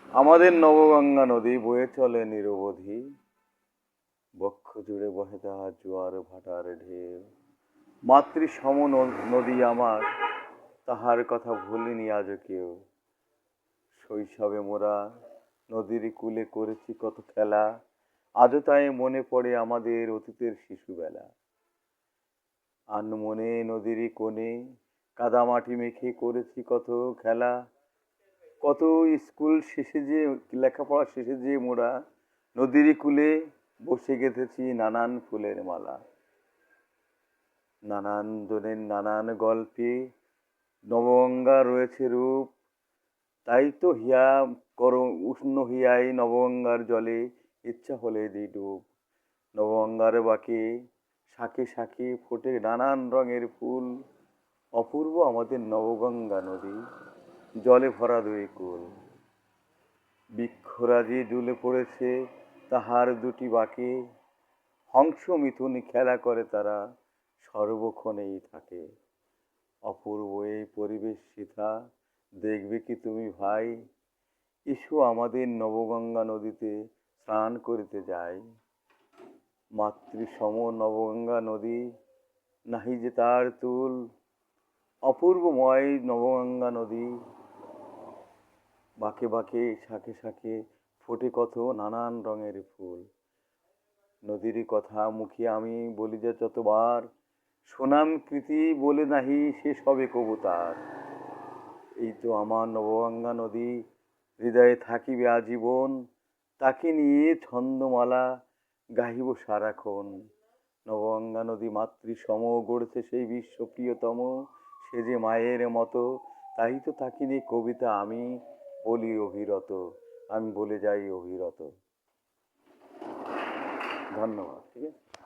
আমাদের নবগঙ্গা নদী বয়ে চলে নিরবধি, বক্ষ জুড়ে বহে তাহার জোয়ার ভাটার ঢেউ। মাতৃসম নদী আমার, তাহার কথা ভুলিনি আজও কেউ। শৈশবে মোরা নদীর কূলে করেছি কত খেলা, আজও তাই মনে পড়ে আমাদের অতীতের শিশুবেলা। আনমনে নদীর কোণে কাদামাটি মেখে করেছি কত খেলা, কত স্কুল শেষে যে লেখাপড়া শেষে যে মোরা নদীর কূলে বসে গেঁথেছি নানান ফুলের মালা। নানান জনের নানান গল্পে নবগঙ্গা রয়েছে রূপ, তাই তো হিয়া করো উষ্ণ হিয়ায় নবগঙ্গার জলে ইচ্ছা হলে দিই ডুব। নবগঙ্গার বাঁকে শাঁখে শাঁখে ফোটে নানান রঙের ফুল, অপূর্ব আমাদের নবগঙ্গা নদী, জলে ভরা দুই কূল। বৃক্ষরাজি ঝুলে পড়েছে তাহার দুটি বাঁকে, হংস মিথুন খেলা করে তারা সর্বক্ষণেই থাকে। অপূর্ব এই পরিবেশ শিথা, দেখবে কি তুমি ভাই, এসো আমাদের নবগঙ্গা নদীতে স্নান করিতে যাই। মাতৃসম নবগঙ্গা নদী, নাহি যে তার তুল, অপূর্বময় নবগঙ্গা নদী, বাঁকে বাঁকে শাঁখে শাঁখে ফোটে কত নানান রঙের ফুল। নদীর কথা মুখে আমি বলি যে যতবার, সুনাম কৃতি বলে নাহি শেষ হবে কবু তার। এই তো আমার নবগঙ্গা নদী, হৃদয়ে থাকিবে আজীবন, তাকে নিয়ে ছন্দমালা গাহিব সারাক্ষণ। নবগঙ্গা নদী মাতৃসম, গড়েছে সেই বিশ্ব প্রিয়তম, সে যে মায়ের মতো, তাই তো তাকে নিয়ে কবিতা আমি বলি অভিরত, আমি বলে যাই অভিরত। ধন্যবাদ। ঠিক আছে।